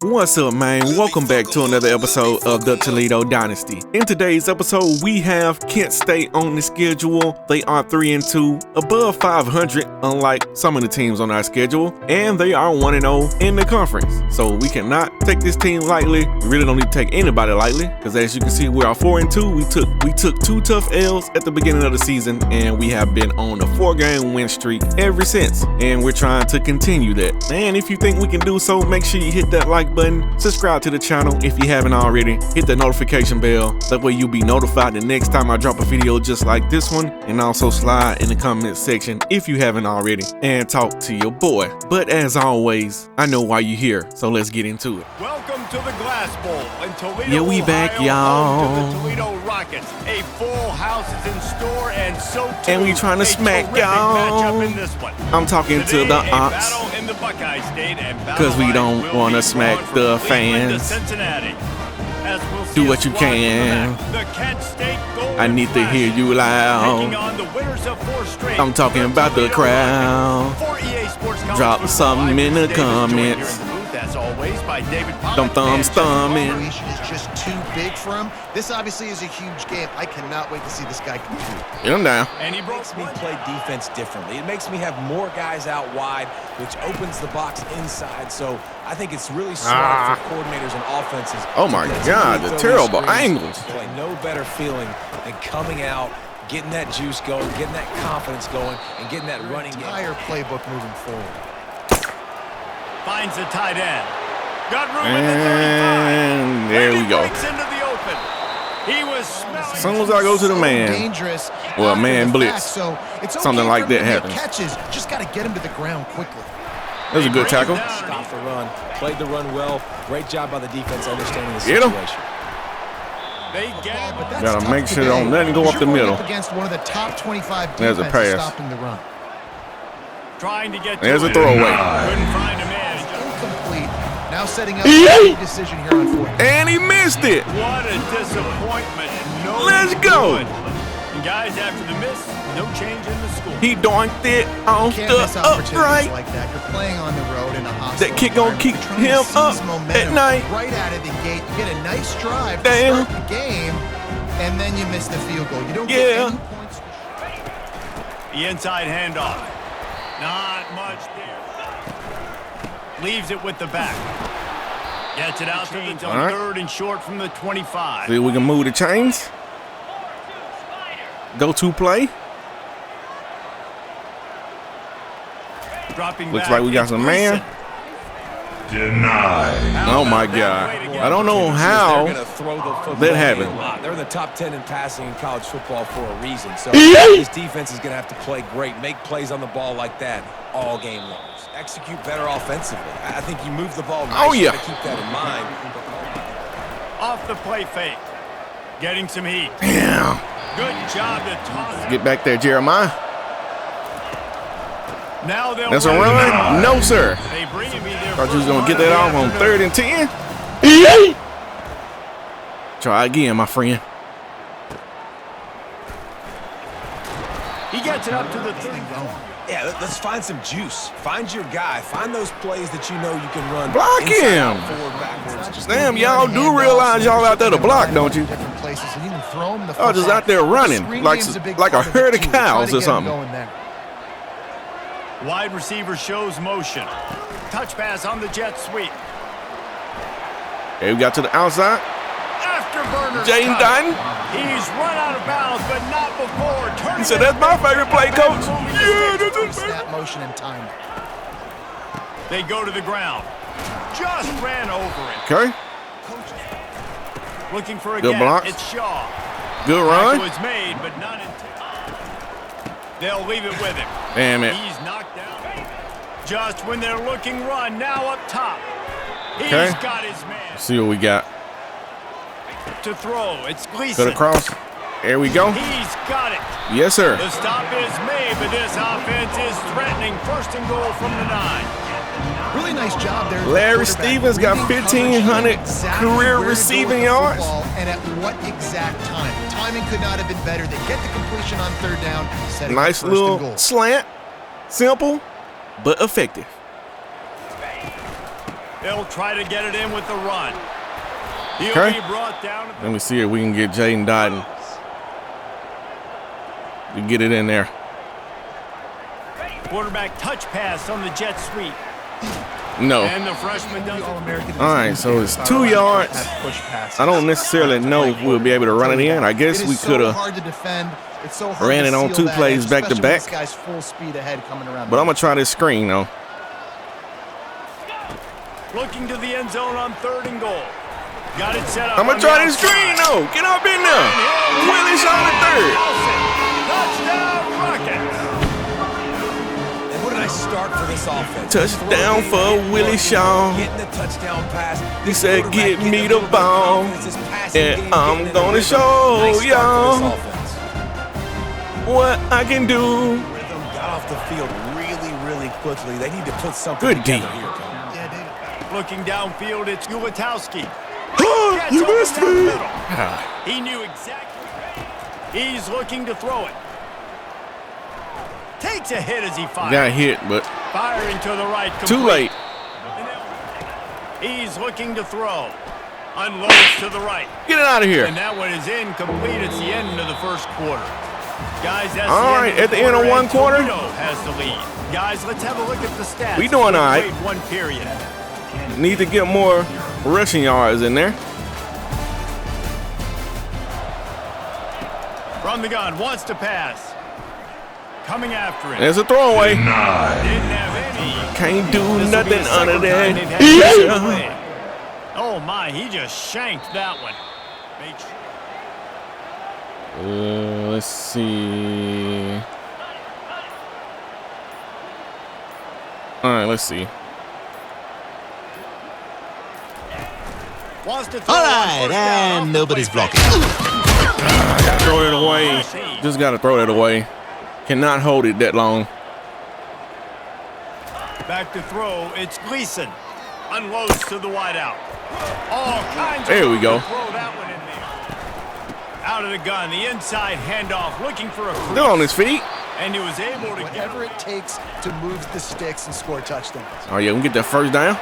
What's up, man? Welcome back to another episode of the Toledo Dynasty. In today's episode, we have Kent State on the schedule. They are 3-2, above 500, unlike some of the teams on our schedule, and they are 1-0 in the conference. So we cannot take this team lightly. We really don't need to take anybody lightly, because as you can see, we are 4-2. We took 2 tough L's at the beginning of the season, and we have been on a 4-game win streak ever since, and we're trying to continue that. And if you think we can do so, make sure you hit that like button, subscribe to the channel if you haven't already, hit the notification bell, that way you'll be notified the next time I drop a video just like this one, and also slide in the comment section if you haven't already and talk to your boy. But as always, I know why you're here, so let's get into it. Welcome to the Glass Bowl in Toledo, yeah, we back, y'all. To the Toledo Rockets. A full house is in store, and so too and we trying to smack y'all. I'm talking today, to the ops, because we don't want to smack the fans. Do what you can. I need to hear you loud. I'm talking about the crowd. Drop something in the comments. Them thumbs thumbing. Is just too big for him. This obviously is a huge game. I cannot wait to see this guy compete. Get him down. And he makes me play defense differently. It makes me have more guys out wide, which opens the box inside. So I think it's really smart for coordinators and offenses. Oh my God, the terrible angles. Play no better feeling than coming out, getting that juice going, getting that confidence going, and getting that running game. Entire playbook moving forward. Finds the tight end. Got room and there we go. Into the open. He was as soon as I go to the man, dangerous. Well, man blitz, so it's okay something like that happens. Catches, just got to get him to the ground quickly. That was a good tackle. Stopped the run, played the run well. Great job by the defense understanding the situation. They get him. Gotta make sure don't let him go up the middle. Against one of the top 25 There's a pass. Stopping the run. Trying to get. There's a throwaway. Couldn't find a man. Incomplete. Now setting up a decision here on 4th. And he missed it. What a disappointment. No Let's go. good. And guys, after the miss, no change in the score. He doinked it off the upright. Like that. You're playing on the road in a hostile That kick gonna keep him up at night. Right out of the gate, you get a nice drive to Damn. start the game, and then you miss the field goal. You don't get any points. The inside handoff. Not much there. Leaves it with the back. Gets it out to the 3rd and short from the 25. See if we can move the chains. Go to play. Dropping Looks back. like we got some man. Denied. Oh my God. I don't know how that happened. They're in the top 10 in passing in college football for a reason. So this defense is going to have to play great, make plays on the ball like that all game long. Execute better offensively. I think you move the ball nice. Oh yeah. Keep that in mind. Off the play fake. Getting some heat. Damn. Good job to toss it. Get back there, Jeremiah. Now they'll That's a run? No, sir. They bring him there. Thought you was gonna get that off on 3rd and 10. Try again, my friend. He gets it up to the 30. Yeah, let's find some juice. Find your guy. Find those plays that you know you can run. Block him. Forward, backwards. Damn, y'all do realize y'all out there to block, don't you? Different places, and you can throw them the Oh, just out there running like a herd of cows or something. Wide receiver shows motion. Touch pass on the jet sweep. Hey, we got to the outside. Afterburner. James Dutton. He's run out of bounds, but not before. He said, "That's my favorite play, coach." Yeah, that's his snap motion and time. They go to the ground. Just ran over it. Okay. Looking for a good gap. block. It's Shaw. Good run. It was made, but not intended. They'll leave it with him. Damn it. He's knocked down. Just when they're looking run, now up top. He's got his man. Let's see what we got. To throw, it's Gleason. Good across. There we go. He's got it. Yes, sir. The stop is made, but this offense is threatening. 1st and goal from the 9. Really nice job there. Larry Stevens got 1,500 career receiving yards. And at what exact time? Timing could not have been better. They get the completion on 3rd down. Nice little slant. Simple, but effective. They'll try to get it in with the run. He'll be brought down. Let me see if we can get Jaden Dotton to get it in there. Quarterback touch pass on the jet sweep. No. And the freshman does it. All right, so it's 2 yards. I don't necessarily know if we'll be able to run it in. I guess we could have ran it on 2 plays back to back. But I'm going to try this screen, though. Looking to the end zone on 3rd and goal. Got it set up. I'm going to try this screen, though. Get up in there. Willie Shaw the 3rd. Touchdown, Rockets. And what did I start for this offense? Touchdown for Willie Shaw. Getting the touchdown pass. He said, get me the ball, and I'm going to show y'all what I can do. Rhythm got off the field really quickly. They need to put something together here. Looking downfield, it's Ulatowski. You missed me. He knew exactly. He's looking to throw it. Takes a hit as he fires. Got hit, but firing to the right. Too late. He's looking to throw. Unloads to the right. Get it out of here. And that one is incomplete. It's the end of the first quarter. Guys, that's all right, at the end of one quarter. Toledo has the lead. Guys, let's have a look at the stats. We doing all right. One period. Need to get more rushing yards in there. From the gun, wants to pass. Coming after it. There's a throwaway. Didn't have any. Can't do nothing under that. Oh my, he just shanked that one. Let's see. All right, let's see. All right, and nobody's blocking. Gotta throw it away. Just gotta throw it away. Cannot hold it that long. Back to throw. It's Gleason. Unloads to the wideout. All kinds. There we go. Throw that one in there. Out of the gun, the inside handoff, looking for a. Still on his feet. And he was able to whatever it takes to move the sticks and score touchdowns. Oh yeah, we get that first down.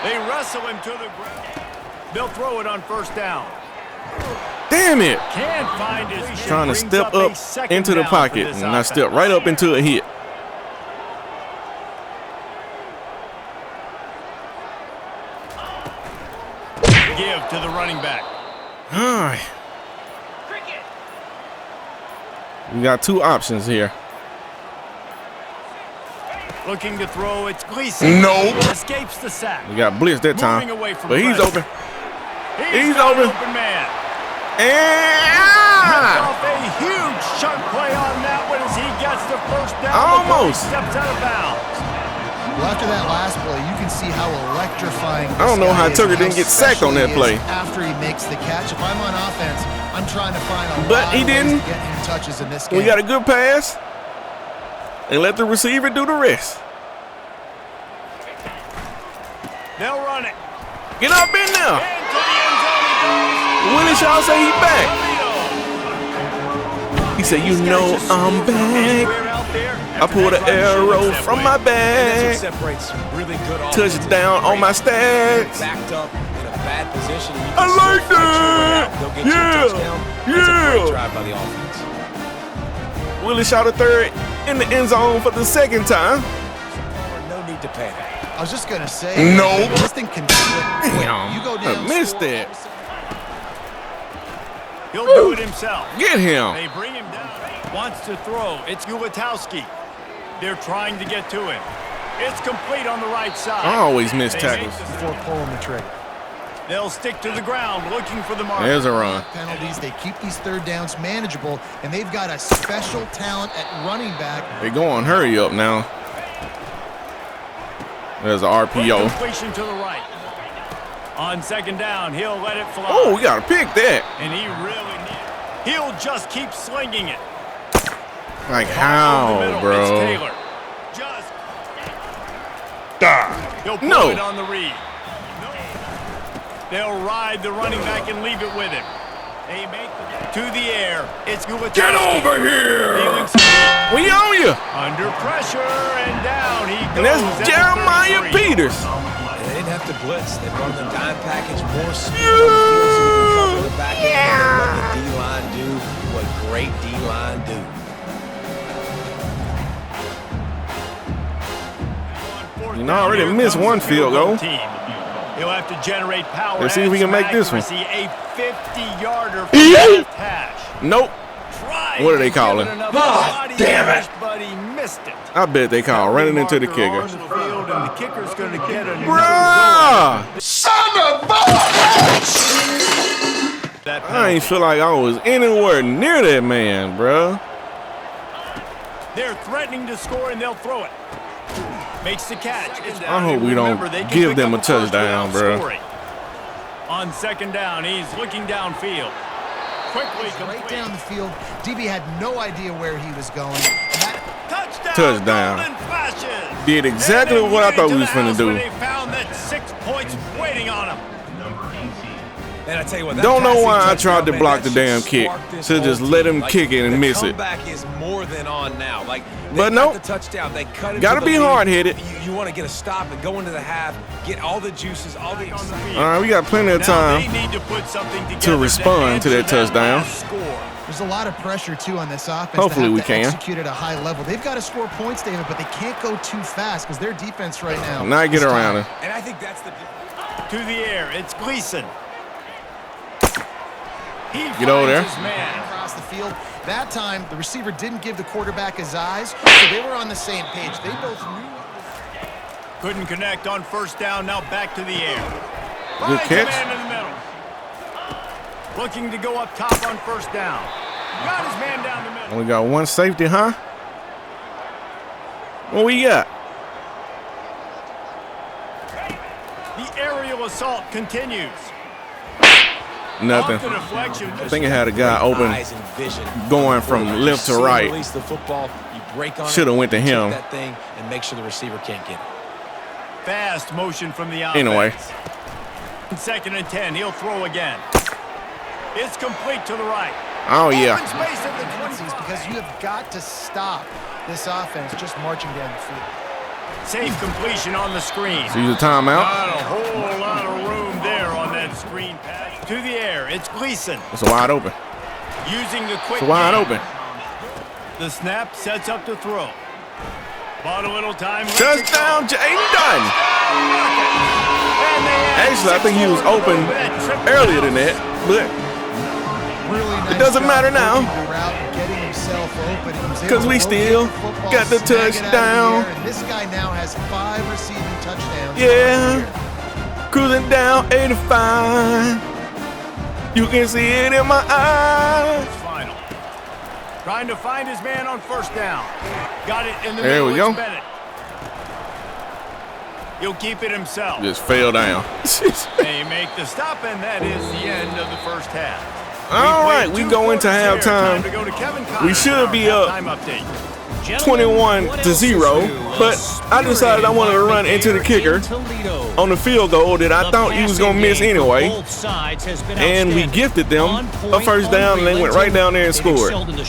They wrestle him to the ground. They'll throw it on 1st down. Damn it! Can't find his. Trying to step up into the pocket, and I stepped right up into a hit. Give to the running back. All right. We got 2 options here. Looking to throw, it's Gleason. No. Escapes the sack. We got blitz that time, but he's open. He's open. Open man. And off a huge chunk play on that one as he gets the 1st down. Almost. Steps out of bounds. Well, after that last play, you can see how electrifying. I don't know how Tucker didn't get sacked on that play. After he makes the catch, if I'm on offense, I'm trying to find a but lot he of ways didn't. to get him touches in this game. We got a good pass, and let the receiver do the rest. They'll run it. Get up in there. Into the end zone he goes. Willie Shaw say he back. He said, you know I'm back. I pulled an arrow from my bag. Touchdown on my stats. I like that. Yeah. Willie Shaw the 3rd in the end zone for the 2nd time. No need to panic. I was just going to say. No. This thing can flip. Damn. You go down. I missed it. He'll do it himself. Get him. They bring him down. Wants to throw. It's Ulatowski. They're trying to get to him. It's complete on the right side. I always miss tackles. Before pulling the trigger. They'll stick to the ground looking for the mark. There's a run. Penalties. They keep these 3rd downs manageable, and they've got a special talent at running back. They go on hurry up now. There's an RPO. Completion to the right. On 2nd down, he'll let it fly. Oh, we gotta pick that. And he really needs. He'll just keep slinging it. Like how, bro? It's Taylor. Just. He'll put it on the read. They'll ride the running back and leave it with him. They make to the air. It's Ulatowski. Get over here! We on you. Under pressure and down he goes. And that's Jeremiah Peters. have to blitz. They brought in the dime package, more speed on the field so we can cover the back end. And let the D-line do what great D-line do. You know, already missed one field goal. He'll have to generate power. Let's see if we can make this one. A 50-yarder from the left hash. Nope. What are they calling? God damn it! But he missed it. I bet they call running into the kicker. And the kicker's going to get a Bruh! Son of a I ain't feel like I was anywhere near that man, bruh. They're threatening to score, and they'll throw it. Makes the catch. I hope we don't give them a touchdown, bro. On second down, he's looking downfield. Quickly complete. Right down the field. DB had no idea where he was going. Touchdown. Did exactly what I thought we was finna do. They found that 6 points waiting on him. And I tell you what, don't know why I tried to block the damn kick. Should just let him kick it and miss it. Comeback is more than on now. Like, but no, the touchdown. They cut it. Gotta be hard-headed. You want to get a stop and go into the half, get all the juices, all the excitement. All right, we got plenty of time to respond to that touchdown. There's a lot of pressure too on this offense. Hopefully we can execute at a high level. They've got to score points, David, but they can't go too fast because their defense right now. Not get around it. And I think that's the to the air. It's Gleason. Get over there. Across the field. That time, the receiver didn't give the quarterback his eyes, so they were on the same page. They both knew. Couldn't connect on first down. Now back to the air. Good catch. Man in the middle. Looking to go up top on first down. Got his man down the middle. We got one safety, huh? What we got? The aerial assault continues. Nothing. I think it had a guy open going from left to right. Should have went to him. That thing and make sure the receiver can't get it. Fast motion from the offense. Anyway. Second and 10. He'll throw again. It's complete to the right. Oh, yeah. Open space at the 20s because you have got to stop this offense just marching down the field. Safe completion on the screen. See the timeout. Not a whole lot of room there on that screen pass. To the air, it's Gleason. It's wide open. Using the quick It's wide open. The snap sets up to throw. Bought a little time. Touchdown, Jaden Dunn. Actually, I think he was open earlier than that, but it doesn't matter now because we still got the touchdown. This guy now has 5 receiving touchdowns. Yeah, cruising down 85. You can see it in my eyes. Final. Trying to find his man on first down. Got it in the there middle. We go. Bennett. He'll keep it himself. Just fell down. They make the stop, and that is the end of the first half. All right, we go into halftime. We should be up 21-0, but I decided I wanted to run into the kicker on the field goal that I thought he was going to miss anyway. And we gifted them a first down, and they went right down there and scored. Other than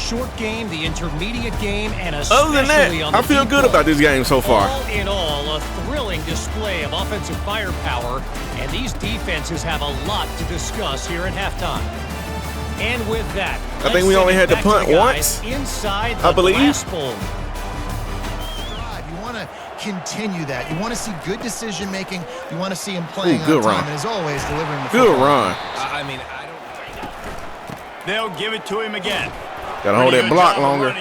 that, I feel good about this game so far. All in all, a thrilling display of offensive firepower, and these defenses have a lot to discuss here at halftime. And with that, I think we only had to punt once, I believe. You want to continue that. You want to see good decision making. You want to see him playing good on run. time, and as always, delivering the Good football. run. I mean, They'll give it to him again. Got to hold that block longer.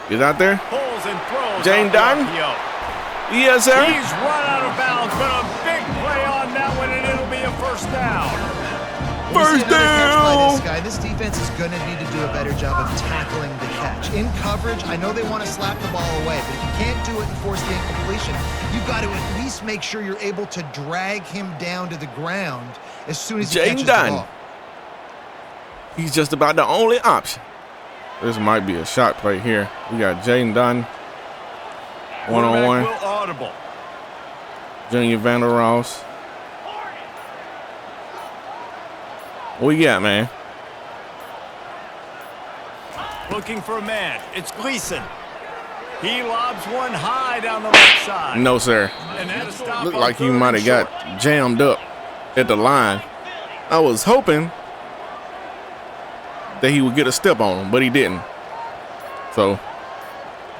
Get out there. Pulls and throws. Jane Dunn. Yes, sir. He's run out of bounds, but a big play on that one, and it'll be a first down. First down. This defense is going to need to do a better job of tackling the catch. In coverage, I know they want to slap the ball away, but if you can't do it and force the incompletion, you've got to at least make sure you're able to drag him down to the ground as soon as he catches the ball. He's just about the only option. This might be a shot play here. We got Jaden Dunn. One-on-one. Audible. Junior Vander Ross. What we got, man? Looking for a man. It's Gleason. He lobs one high down the left side. No, sir. Looked like he might have got jammed up at the line. I was hoping that he would get a step on him, but he didn't. So,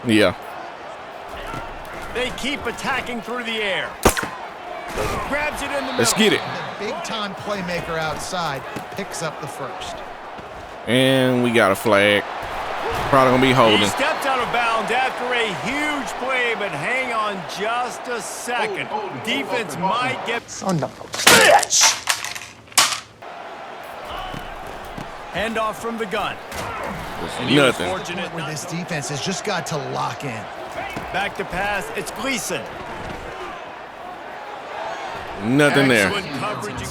yeah. They keep attacking through the air. Grabs it in the middle. Let's get it. The big-time playmaker outside picks up the first. And we got a flag. Probably going to be holding. He stepped out of bounds after a huge play, but hang on just a second. Defense might get... Son of a bitch! Handoff from the gun. Nothing. Where this defense has just got to lock in. Back to pass. It's Gleason. Nothing there.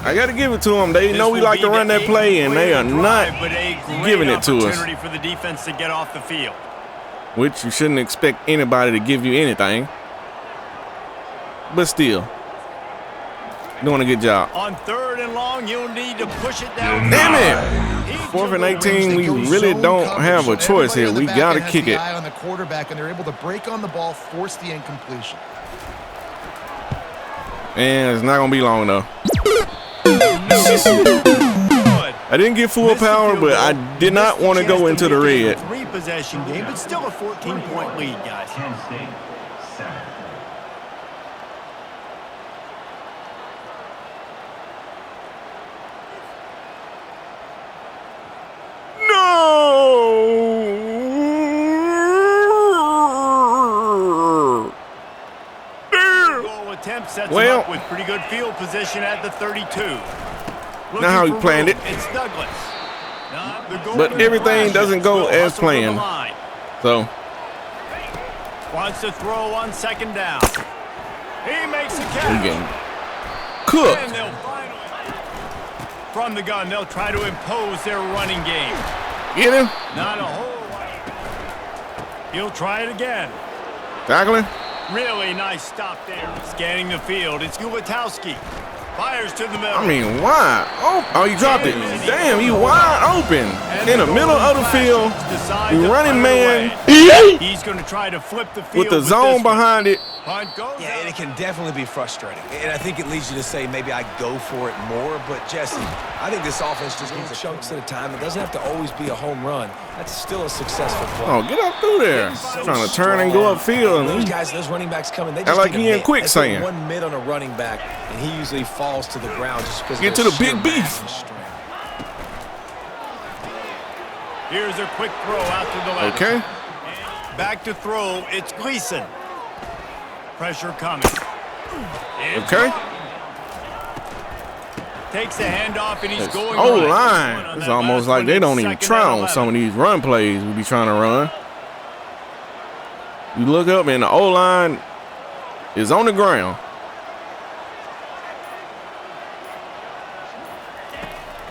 I got to give it to them. They know we like to run that play, and they are not giving it to us. For the defense to get off the field. Which you shouldn't expect anybody to give you anything. But still, doing a good job. On 3rd and long, you'll need to push it down. Damn it! 4th and 18, we really don't have a choice here. We got to kick it. On the quarterback, and they're able to break on the ball, force the incompletion. And it's not going to be long, though. I didn't get full power, but I did not want to go into the red. 3-possession game, but still a 14-point lead, guys. Sets him up with pretty good field position at the 32. Not how he planned it. It's Douglas. But everything doesn't go as planned. So wants to throw on 2nd down. He makes a catch. we're getting cooked. And they'll finally, from the gun, they'll try to impose their running game. Get him. Not a whole lot. He'll try it again. Tackling. Really nice stop there. Scanning the field. It's Gulatowski. Fires to the middle. I mean, wide. Oh, he dropped it. Damn, he wide open in the middle of the field. Running man. He's going to try to flip the field with the zone behind it. Yeah, and it can definitely be frustrating. And I think it leads you to say maybe I go for it more. But, Jesse, I think this offense just needs chunks at a time. It doesn't have to always be a home run. That's still a successful play. Oh, get up through there. Trying to turn and go upfield. Those guys, those running backs coming, they just like he in quicksand. One mid on a running back, and he usually falls to the ground just because get to the big beef. Here's a quick throw out to the left. Okay. Back to throw. It's Gleason. Pressure coming. Okay. Takes the handoff and he's going O-line. It's almost like they don't even try on some of these run plays we be trying to run. You look up and the O-line is on the ground.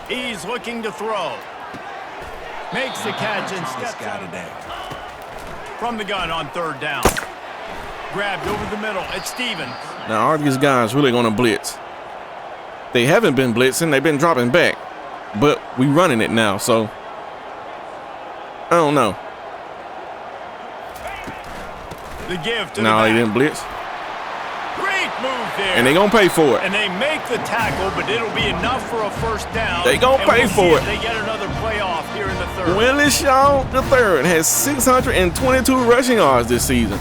He's looking to throw. Makes the catch and steps out of there. From the gun on 3rd down. Grabbed over the middle. It's Stevens. Now, are these guys really going to blitz? They haven't been blitzing. They've been dropping back. But we running it now, so I don't know. The give to no, the they didn't blitz. Great move there. And they going to pay for it. And they make the tackle, but it'll be enough for a 1st down. They going to pay for it. They get another playoff here in the 3rd. Willis Shaw III has 622 rushing yards this season.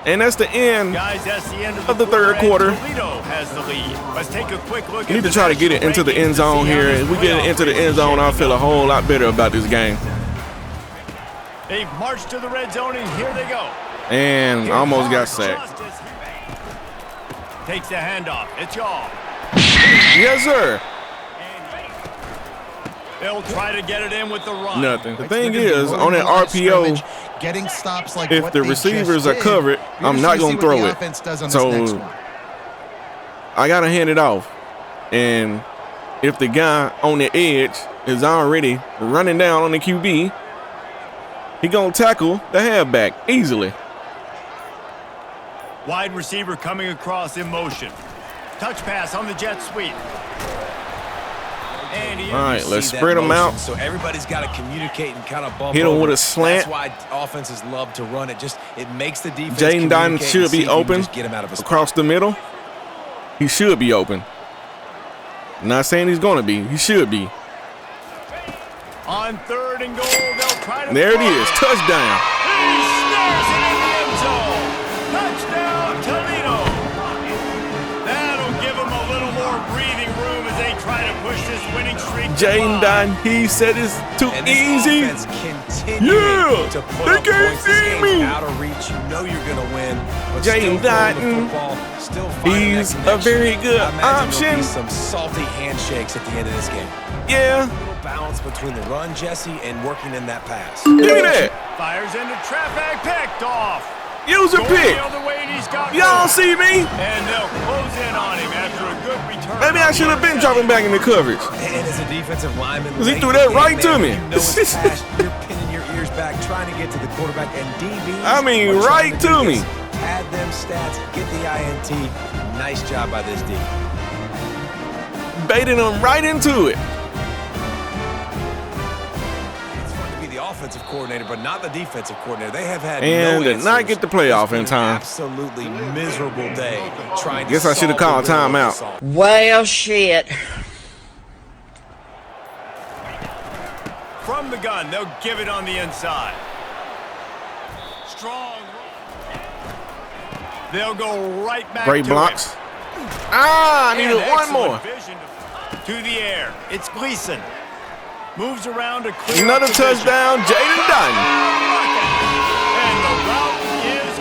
And that's the end, guys, that's the end of the 3rd quarter. Toledo has the lead. Let's take a quick look. We need to try to get it into the end zone here. If we get it into the end zone, I feel a whole lot better about this game. They've marched to the red zone, and here they go. And almost got sacked. Takes the handoff. It's y'all. Yes, sir. They'll try to get it in with the run. Nothing. The thing is, on that RPO, getting stops like if the receivers are covered, I'm not going to throw it. So I got to hand it off. And if the guy on the edge is already running down on the QB, he going to tackle the halfback easily. Wide receiver coming across in motion. Touch pass on the jet sweep. All right, let's spread them out. So everybody's got to communicate and kind of bump Hit him with over. a slant. That's why offenses love to run it. It makes the defense Jaden Dotton communicate should and see be if you can open just get him out of a spot. across the middle. He should be open. I'm not saying he's going to be. He should be. On 3rd and goal, they'll try to. There it is. Touchdown. He snares it in the end zone. Touchdown, Toledo. That'll give them a little more breathing room as they try to push this winning streak. Jaden Dotton, he said it's too And this easy. offense continuing Yeah, to put they up can't points. This see game's me. out of reach. You know you're going to win. But Jaden still throwing the Dotton, football, still finding he's that a very connection. good I imagine there'll be option. some salty handshakes at the end of this game. Yeah. A little balance between the run, Jesse, and working in that pass. Look at that. Fires into traffic, picked off. Use a Going pick. the other way, and he's got Y'all room. see me? And they'll close in on him after a good return. Maybe I should have been dropping back in the coverage. And as a defensive lineman, 'Cause he late threw in the that game, right to man, me. You know it's fast, you're pinning your ears back, trying to get to the quarterback, and DBs I mean, are trying right do to me. this. Pad them stats, get the INT. Nice job by this D. Baiting him right into it. It's fun to be the offensive coordinator, but not the defensive coordinator. They have had And no did not answers. get the playoff It's been in time. An absolutely miserable day trying to Guess I should have solve called the riddle of timeout. this all. Well, shit. From the gun, they'll give it on the inside. Strong. They'll go right back Great to blocks. it. Ah, I And needed one excellent more. vision to the air. It's Gleason. Moves around to clear Another up the vision. touchdown, Jaden Dotton. And the route is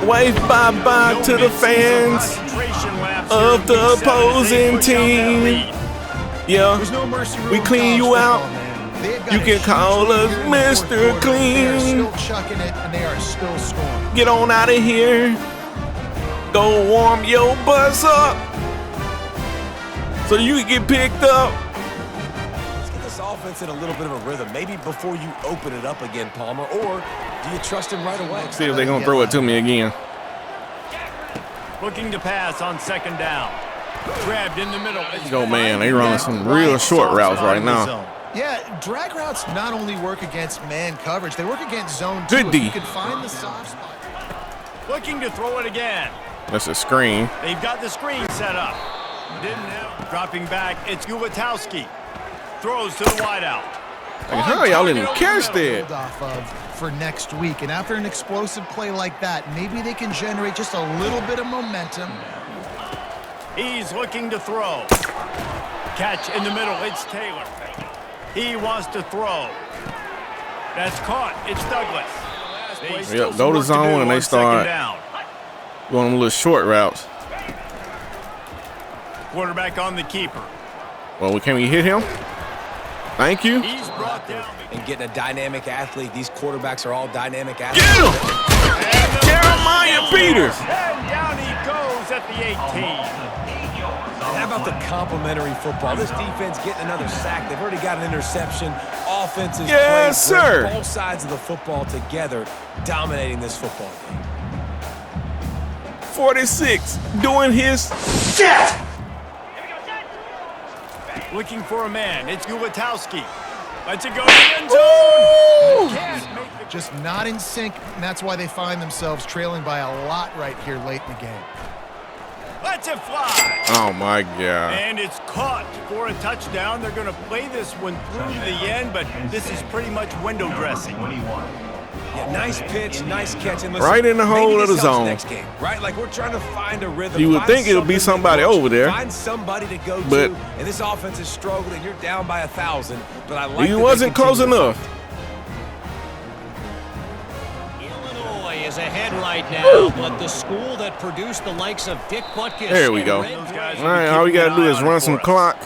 on. Wave bye-bye No to the mid-season fans concentration laps of here in the Week 7 as they opposing push out that team. lead. Yeah, There's no mercy rule we in clean you college out. football, man. They've got You a can huge call lead us here in the Mr. fourth quarter. They are Clean. still chucking it, and they are still scoring. get on out of here. Go warm your butts up so you can get picked up. Let's get this offense in a little bit of a rhythm. Maybe before you open it up again, Palmer, or do you trust him right away? See if they're going to throw it to me again. Looking to pass on 2nd down. Grabbed in the middle. Yo, man, they running some real short routes right now. Yeah, drag routes not only work against man coverage, they work against zone too. Good If D. you can find the soft spot. Looking to throw it again. That's a screen. They've got the screen set up. Didn't help. Dropping back, it's Gulatowski. Throws to the wideout. Like, how y'all didn't catch that? Build off of for next week. And after an explosive play like that, maybe they can generate just a little bit of momentum. He's looking to throw. Catch in the middle, it's Taylor. He wants to throw. That's caught, it's Douglas. Yep, go to zone and they start Down. going them little short routes. Quarterback on the keeper. Well, can we hit him? Thank you. He's brought down. And getting a dynamic athlete, these quarterbacks are all dynamic athletes. Get him! Jeremiah Peters. And down he goes at the 18. How about the complimentary football? This defense getting another sack. They've already got an interception. Offense is Yes, playing sir. great. Both sides of the football together, dominating this football game. 46 doing his Shit! Looking for a man. It's Gulatowski. Lets it go to the end zone. Can't make the Just not in sync, and that's why they find themselves trailing by a lot right here late in the game. Lets it fly. Oh my God. And it's caught for a touchdown. They're going to play this one through to the end, but this is pretty much window dressing. Yeah, nice pitch, nice catch. And listen, Right in the hole maybe of the this helps zone. Next game, right? Like we're trying to find a rhythm. You would find think it would be something to somebody coach, over there. Find somebody to go But- to. And this offense is struggling. You're down by 1,000. But I like He that they wasn't close continue to enough. Illinois is ahead right now, but the school that produced the likes of Dick Butkus. There we and go. Red Those guys All right, all we got to do is run some clock.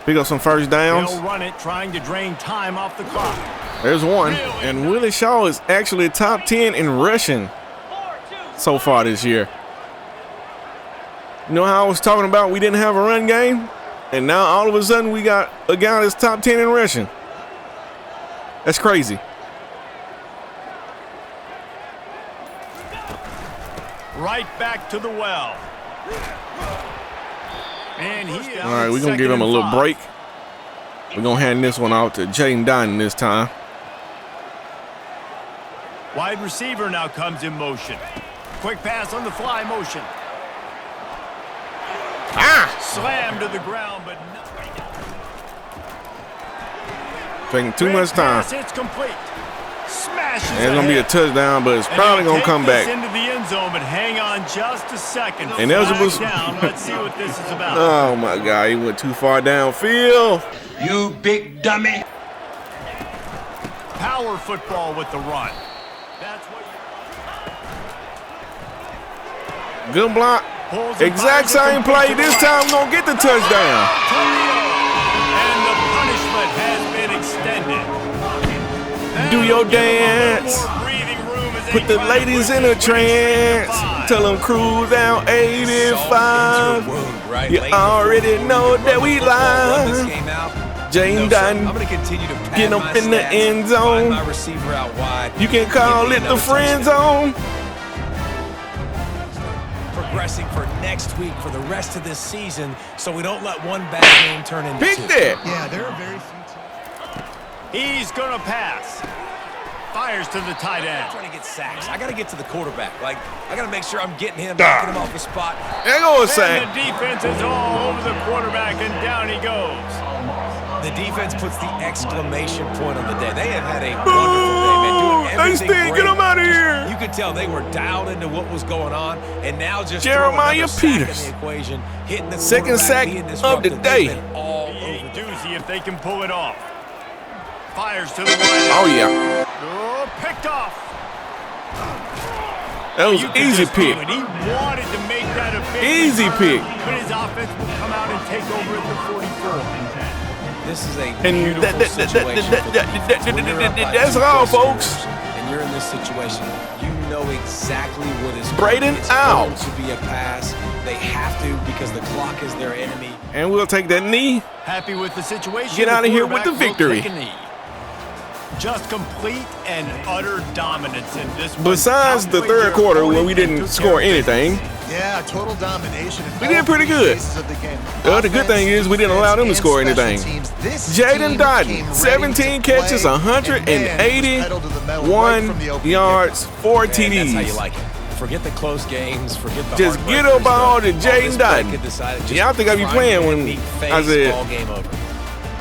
Pick up some first downs. They'll run it, trying to drain time off the clock. There's one. And Willie Shaw is actually top 10 in rushing so far this year. You know how I was talking about we didn't have a run game? And now all of a sudden we got a guy that's top 10 in rushing. That's crazy. Right back to the well. All right, we're going to give him a little break. We're going to hand this one out to Jaden Dotton this time. Wide receiver now comes in motion. Quick pass on the fly motion. Slam to the ground, but taking too much time. It's complete. Smashes It's going to be a touchdown, but it's probably going to come back. Into the end zone, but hang on just a second. And that was down. Let's see what this is about. Oh my God, he went too far downfield. You big dummy. Power football with the run. That's what Good block. Exact same play. This time we're going to get the touchdown. And the punishment has been extended. Do your dance. Put the ladies in a trance. Tell them cruise down 85. You already know that we live. Jaden Dotton, get up in the end zone. You can call it the friend zone. Progressing for next week for the rest of this season, so we don't let one bad game turn into Pick two. that. Yeah, there are very few teams. He's going to pass. Fires to the tight end. I'm trying to get sacks. I got to get to the quarterback. Like, I got to make sure I'm getting him, knocking him off the spot. There goes a And sack. the defense is all over the quarterback, and down he goes. The defense puts the exclamation point on the day. They have had a wonderful day, man. Doing They everything stink. great. Get him out of here. You could tell they were dialed into what was going on, and now just Jeremiah Peters. sack in the equation, hitting the Second sack being of the disruptive. day. They've been all over the Doozy if they can pull it off. Fires to the right. Oh, yeah. Oh, picked off. That was an easy pick. He wanted to make that a big Easy return, pick. but his offense will come out and take over at the 44. This is a And beautiful situation. that's all, folks. And you're in this situation. You know exactly what is Braden it's out. going to be a pass. They have to because the clock is their enemy. And we'll take that knee. Happy with the situation. Get out of here with the quarterback will victory. take a knee. Just complete and utter dominance in this one. Besides the third quarter where we didn't score anything, Yeah, total domination. we did pretty good. The good thing is we didn't allow them to score anything. Jaden Dotton, 17 catches, 181 yards, 4 And that's how you TDs. like it. Forget the close games. Forget the Just get a ball to Jaden Dotton. Yeah, I think I'd be playing when I said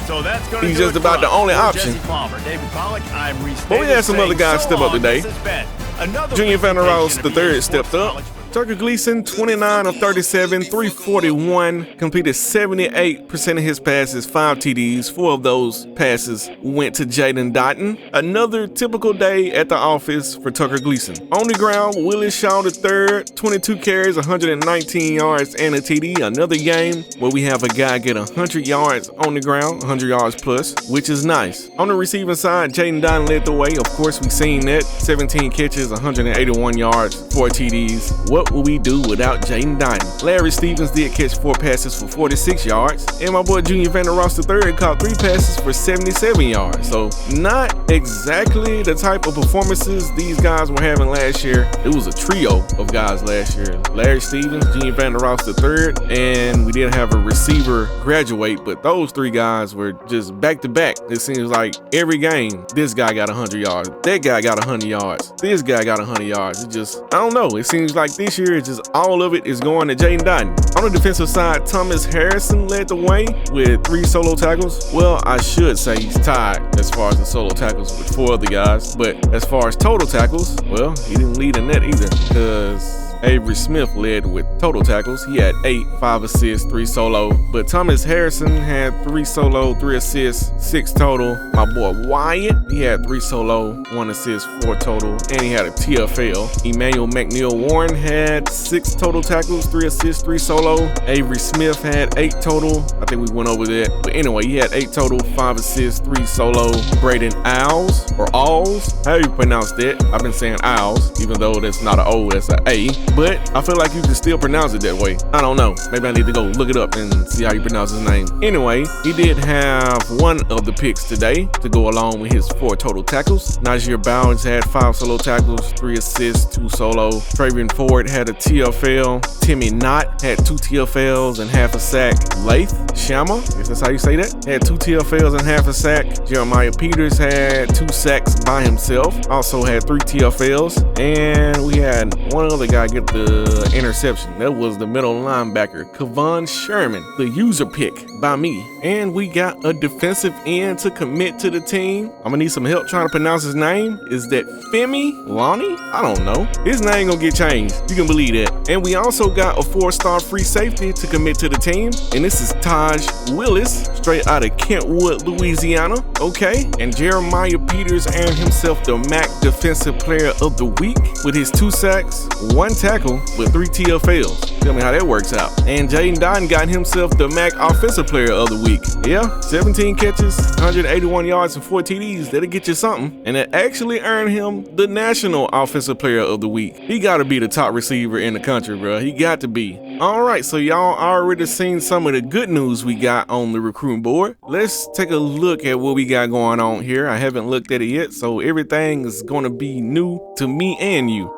So that's going to he's do just it about for the us. only For option. Jesse Palmer, David Pollack, I'm Reese But we had Davis some other saying guys so step up long. today. This has been another Junior Vander Ross presentation of EA III stepped Sports up. College. Tucker Gleason, 29 of 37, 341, completed 78% of his passes, 5 TDs. 4 of those passes went to Jaden Dotton. Another typical day at the office for Tucker Gleason. On the ground, Willis Shaw III, 22 carries, 119 yards, and a TD. Another game where we have a guy get 100 yards on the ground, 100 yards plus, which is nice. On the receiving side, Jaden Dotton led the way. Of course, we've seen that. 17 catches, 181 yards, 4 TDs. What will we do without Jaden Dotton? Larry Stevens did catch 4 passes for 46 yards, and my boy Junior Vander Ross III caught 3 passes for 77 yards. So not exactly the type of performances these guys were having last year. It was a trio of guys last year. Larry Stevens, Junior Vander Ross III, and we did have a receiver graduate, but those 3 guys were just back to back. It seems like every game, this guy got 100 yards, that guy got 100 yards, this guy got 100 yards. It just, I don't know. It seems like this year, it's just all of it is going to Jaden Dotton. On the defensive side, Thomas Harrison led the way with 3 solo tackles. Well, I should say he's tied as far as the solo tackles with 4 other guys, but as far as total tackles, well, he didn't lead in that either because Avery Smith led with total tackles. He had 8, 5 assists, 3 solo. But Thomas Harrison had 3 solo, 3 assists, 6 total. My boy Wyatt, he had 3 solo, 1 assist, 4 total. And he had a TFL. Emmanuel McNeil Warren had 6 total tackles, 3 assists, 3 solo. Avery Smith had 8 total. I think we went over that. But anyway, he had 8 total, 5 assists, 3 solo. Braden Owls, or Alls, how you pronounce that? I've been saying Owls, even though that's not an O, that's an A. but I feel like you can still pronounce it that way. I don't know. Maybe I need to go look it up and see how you pronounce his name. Anyway, he did have one of the picks today to go along with his 4 total tackles. Najee Bowens had 5 solo tackles, 3 assists, 2 solo. Travion Ford had a TFL. Timmy Knott had 2 TFLs and half a sack. Lath Shama, I guess that's how you say that, had 2 TFLs and half a sack. Jeremiah Peters had 2 sacks by himself, also had 3 TFLs. And we had one other guy get the interception. That was the middle linebacker, Kevon Sherman, the user pick by me. And we got a defensive end to commit to the team. I'm gonna need some help trying to pronounce his name. Is that Femi Lonnie? I don't know. His name gonna get changed. You can believe that. And we also got a 4-star free safety to commit to the team. And this is Taj Willis, straight out of Kentwood, Louisiana. Okay. And Jeremiah Peters earned himself the MAC Defensive Player of the Week with his 2 sacks, 1 tackle with 3 TFLs. Tell me how that works out. And Jaden Dotton got himself the MAC Offensive Player of the Week. Yeah, 17 catches, 181 yards, and 4 TDs. That'll get you something. And it actually earned him the National Offensive Player of the Week. He got to be the top receiver in the country, bro. He got to be. All right, so y'all already seen some of the good news we got on the recruiting board. Let's take a look at what we got going on here. I haven't looked at it yet, so everything is going to be new to me and you.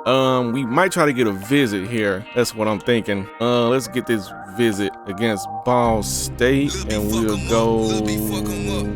We might try to get a visit here. That's what I'm thinking. Let's get this visit against Ball State, and we'll go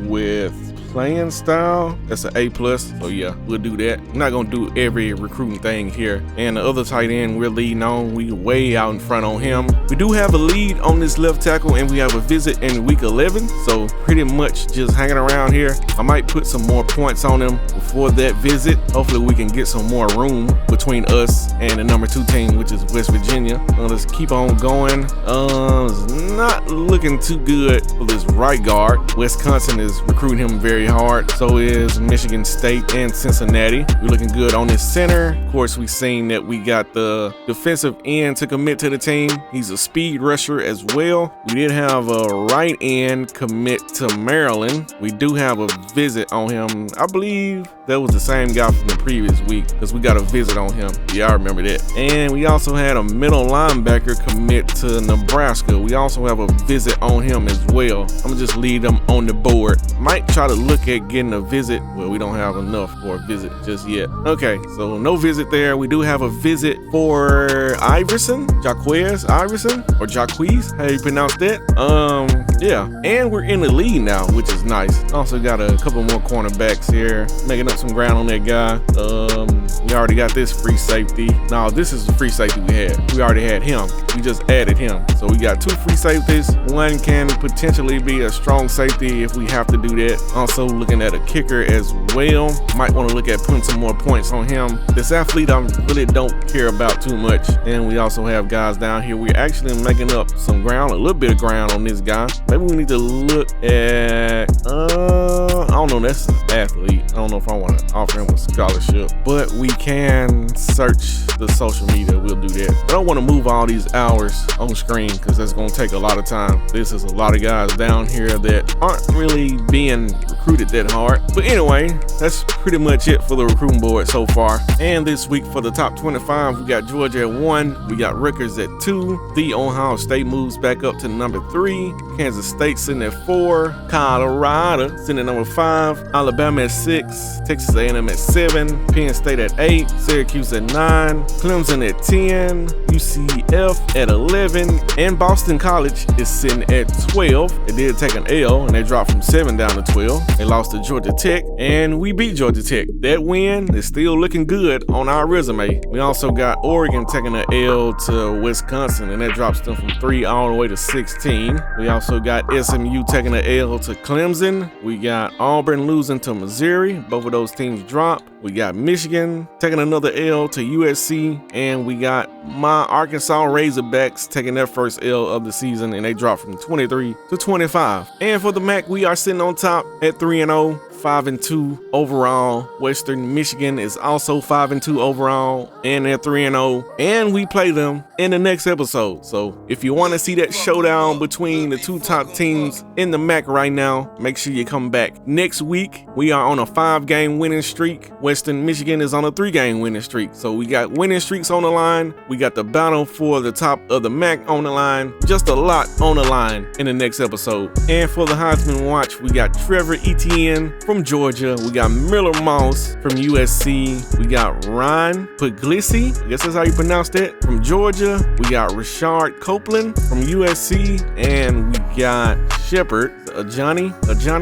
with playing style. That's an A+. So yeah, we'll do that. I'm not gonna do every recruiting thing here. And the other tight end we're leading on, we way out in front on him. We do have a lead on this left tackle, and we have a visit in week 11. So pretty much just hanging around here. I might put some more points on him before that visit. Hopefully we can get some more room between us and the number 2 team, which is West Virginia. Let's keep on going. It's not looking too good for this right guard. Wisconsin is recruiting him very hard. So is Michigan State and Cincinnati. We're looking good on this center. Of course, we've seen that we got the defensive end to commit to the team. He's a speed rusher as well. We did have a right end commit to Maryland. We do have a visit on him. I believe that was the same guy from the previous week because we got a visit on him. Yeah, I remember that. And we also had a middle linebacker commit to Nebraska. We also have a visit on him as well. I'm gonna just leave them on the board. Might try to look at getting a visit. Well, we don't have enough for a visit just yet. Okay, so no visit there. We do have a visit for Iverson, Jaquez Iverson, or Jaquez, how you pronounce that? Yeah, and we're in the lead now, which is nice. Also got a couple more cornerbacks here, making up some ground on that guy. We already got this free safety. No, this is the free safety we had. We already had him. We just added him. So we got 2 free safeties. One can potentially be a strong safety if we have to do that. Also looking at a kicker as well. Might want to look at putting some more points on him. This athlete I really don't care about too much. And we also have guys down here. We're actually making up some ground, a little bit of ground on this guy. Maybe we need to look at, I don't know, that's an athlete. I don't know if I want to offer him a scholarship, but we can search the social media. We'll do that. I don't want to move all these hours on screen because that's going to take a lot of time. This is a lot of guys down here that aren't really being recruited that hard. But anyway, that's pretty much it for the recruiting board so far. And this week for the top 25, we got Georgia at 1, we got Rutgers at 2, the Ohio State moves back up to number 3, Kansas State sitting at 4, Colorado sitting at number 5, Alabama at 6, Texas A&M at 7, Penn State at 8, Syracuse at 9, Clemson at 10, UCF at 11, and Boston College is sitting at 12. They did take an L and they dropped from 7 down to 12. They lost to Georgia Tech and we beat Georgia Tech. That win is still looking good on our resume. We also got Oregon taking an L to Wisconsin and that drops them from 3 all the way to 16. We also got SMU taking an L to Clemson. We got Auburn losing to Missouri. Both of those teams drop. We got Michigan taking another L to USC, and we got my Arkansas Razorbacks taking their first L of the season, and they dropped from 23 to 25. And for the MAC, we are sitting on top at 3-0. 5-2 overall. Western Michigan is also 5-2 overall, and they're 3-0. And we play them in the next episode. So if you want to see that showdown between the two top teams in the MAC right now, make sure you come back. Next week, we are on a 5-game winning streak. Western Michigan is on a 3-game winning streak. So we got winning streaks on the line. We got the battle for the top of the MAC on the line. Just a lot on the line in the next episode. And for the Heisman watch, we got Trevor Etienne from Georgia. We got Miller Moss from USC. We got Ryan Puglisi, I guess that's how you pronounce that, from Georgia. We got Rashard Copeland from USC. And we got Shepard, Johnny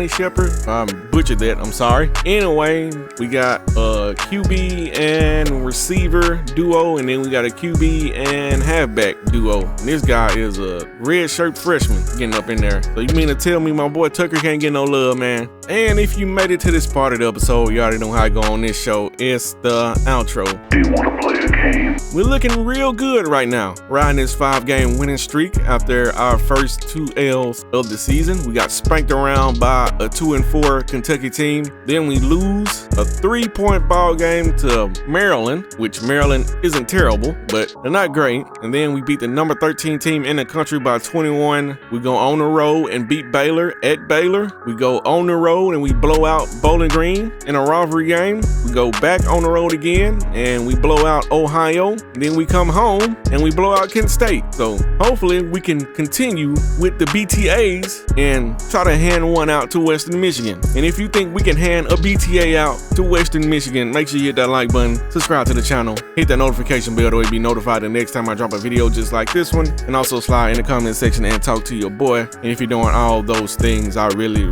Shepard. I butchered that, I'm sorry. Anyway, we got a QB and receiver duo, and then we got a QB and halfback duo. And this guy is a red shirt freshman getting up in there. So you mean to tell me my boy Tucker can't get no love, man? And if you made it to this part of the episode, you already know how I go on this show. It's the outro. Do you want to play a game? We're looking real good right now, riding this 5-game winning streak after our first 2 L's of the season. We got spanked around by a 2-4 Kentucky team. Then we lose a 3-point ball game to Maryland, which Maryland isn't terrible, but they're not great. And then we beat the number 13 team in the country by 21. We go on the road and beat Baylor at Baylor. We go on the road and we blow out Bowling Green in a rivalry game. We go back on the road again and we blow out Ohio. And then we come home and we blow out Kent State. So hopefully we can continue with the BTAs and try to hand one out to Western Michigan. And if you think we can hand a BTA out to Western Michigan, make sure you hit that like button, subscribe to the channel, hit that notification bell to be notified the next time I drop a video just like this one, and also slide in the comment section and talk to your boy. And if you're doing all those things, I really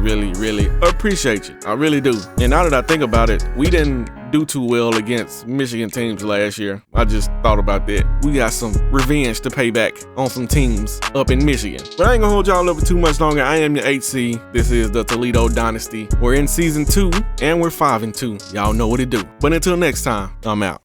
appreciate you. I really do. And now that I think about it, we didn't do too well against Michigan teams last year. I just thought about that. We got some revenge to pay back on some teams up in Michigan. But I ain't gonna hold y'all up for too much longer. I am your HC. This is the Toledo Dynasty. We're in season 2 and we're 5-2. Y'all know what to do. But until next time, I'm out.